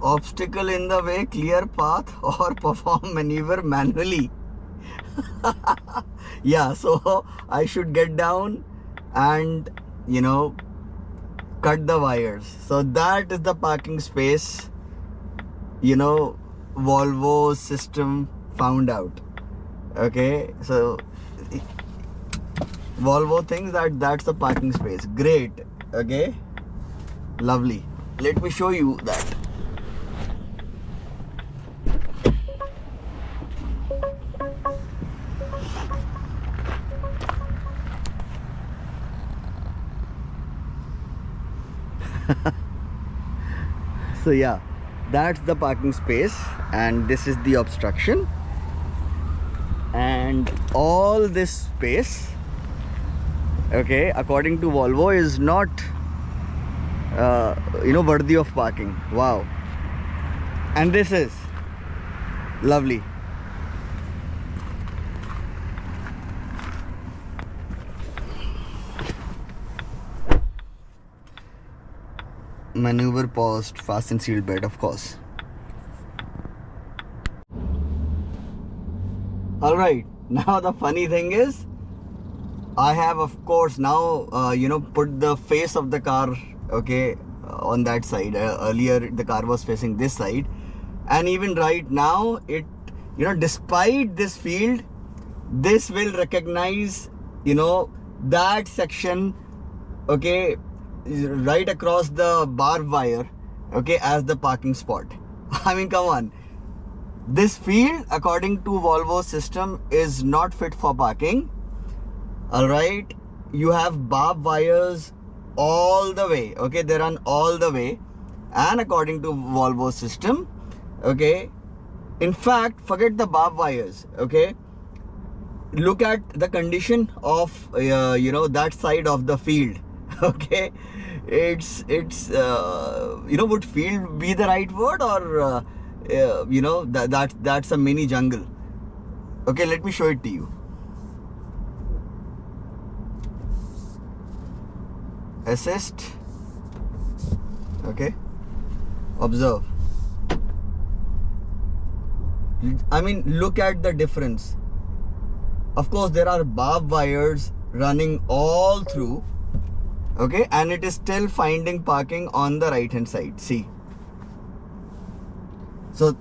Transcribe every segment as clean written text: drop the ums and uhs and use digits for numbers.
Obstacle in the way, clear path, or perform maneuver manually. Yeah, so I should get down and, you know, cut the wires. So that is the parking space, you know, Volvo system found out. Okay, so Volvo thinks that that's the parking space. Great. Okay, lovely. Let me show you that. So yeah, that's the parking space, and this is the obstruction, and all this space, okay, according to Volvo, is not you know, worthy of parking. Wow. And this is lovely. Maneuver paused, fasten seat belt, of course. Alright, now the funny thing is, I have, of course, now you know, put the face of the car, okay, on that side. Earlier the car was facing this side, and even right now, it, you know, despite this field, this will recognize, you know, that section, okay, right across the barbed wire, okay, as the parking spot. I mean, come on. This field, according to Volvo system, is not fit for parking. Alright, you have barbed wires all the way, okay, they run all the way, and according to Volvo system, okay, in fact, forget the barbed wires, okay, look at the condition of you know, that side of the field. Okay, it's you know, would field be the right word, or you know, that's a mini jungle. Okay, let me show it to you. Assist. Okay, observe. I mean, look at the difference. Of course, there are barbed wires running all through, okay, and it is still finding parking on the right hand side. See, so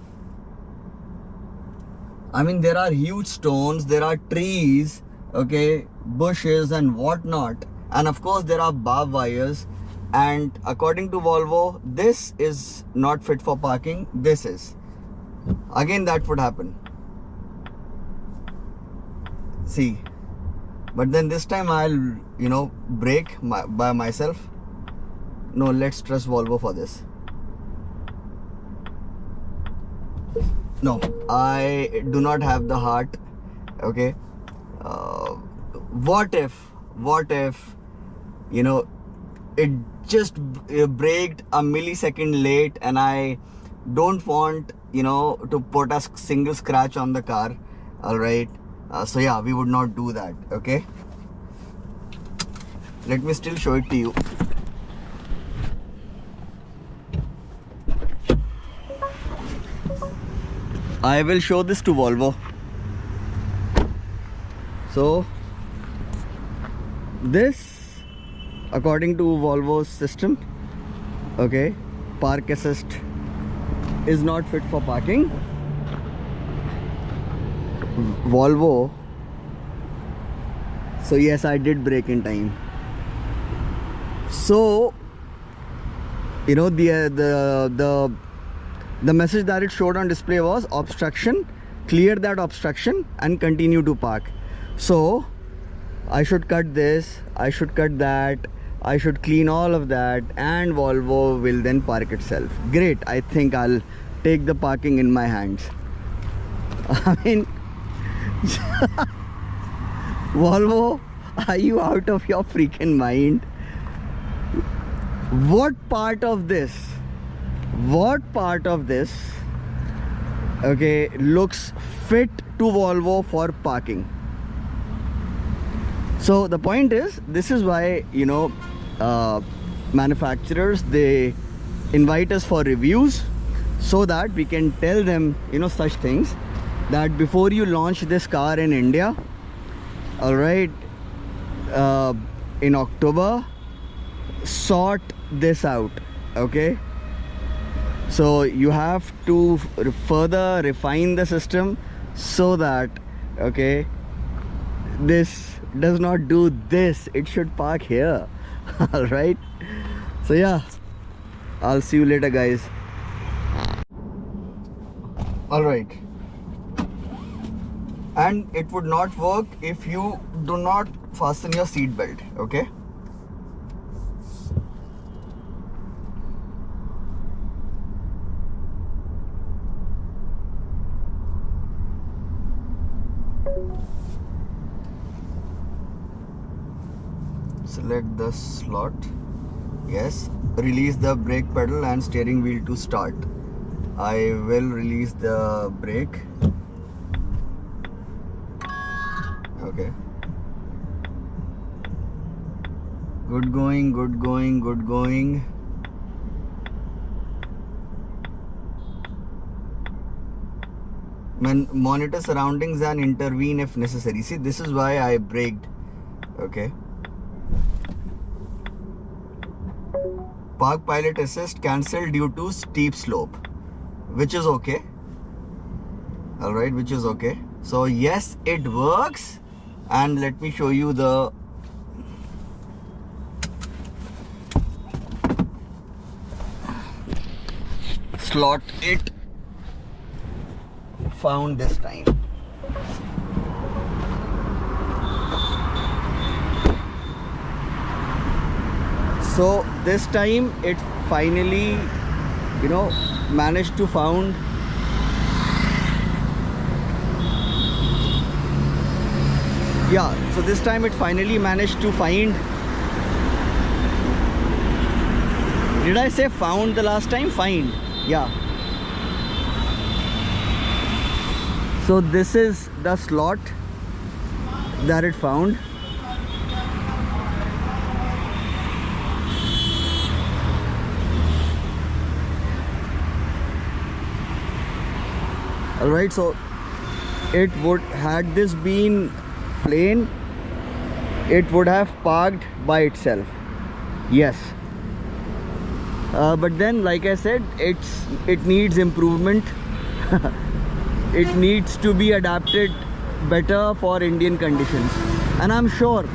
I mean, there are huge stones, there are trees, okay, bushes and whatnot, and of course there are barbed wires, and according to Volvo, this is not fit for parking. This is, again, that would happen. See, but then this time I'll, you know, brake by myself. No, let's trust Volvo for this. No, I do not have the heart. Okay, what if, you know, it just braked a millisecond late, and I don't want, you know, to put a single scratch on the car. All right, so yeah, we would not do that. Okay, let me still show it to you. I will show this to Volvo. So this, according to Volvo's system, okay, park assist is not fit for parking. Volvo, so yes, I did brake in time. So, you know, the message that it showed on display was obstruction, clear that obstruction and continue to park. So I should cut this, I should cut that, I should clean all of that, and Volvo will then park itself. Great, I think I'll take the parking in my hands. I mean, Volvo, are you out of your freaking mind? What part of this, okay, looks fit to Volvo for parking? So the point is, this is why, you know, manufacturers, they invite us for reviews, so that we can tell them, you know, such things, that before you launch this car in India, all right, in October, sort this out. Okay, so you have to further refine the system so that, okay, this does not do this, it should park here. All right, so yeah, I'll see you later, guys. All right, and it would not work if you do not fasten your seat belt. Okay, select the slot, yes, release the brake pedal and steering wheel to start. I will release the brake. Okay, good going, good going, good going. Monitor surroundings and intervene if necessary. See, this is why I braked. Okay, park pilot assist cancelled due to steep slope, which is okay. All right, which is okay. So yes, it works. And let me show you the slot it found this time. So this time it finally, you know, managed to found. Yeah, so this time it finally managed to find. Did I say found the last time? Find. Yeah. So this is the slot that it found. All right, so it would, had this been plain, it would have parked by itself. Yes, but then, like I said, it needs improvement. It needs to be adapted better for Indian conditions, and I'm sure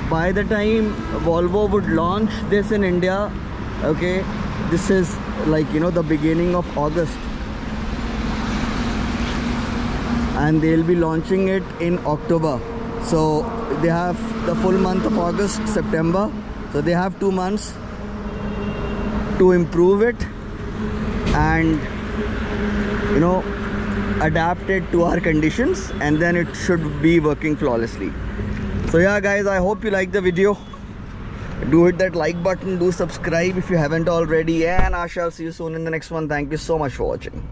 by the time Volvo would launch this in India, okay, this is like, you know, the beginning of August, and they'll be launching it in October. So they have the full month of August, September, so they have 2 months to improve it and, you know, adapt it to our conditions, and then it should be working flawlessly. So yeah guys, I hope you like the video. Do hit that like button, do subscribe if you haven't already, and I shall see you soon in the next one. Thank you so much for watching.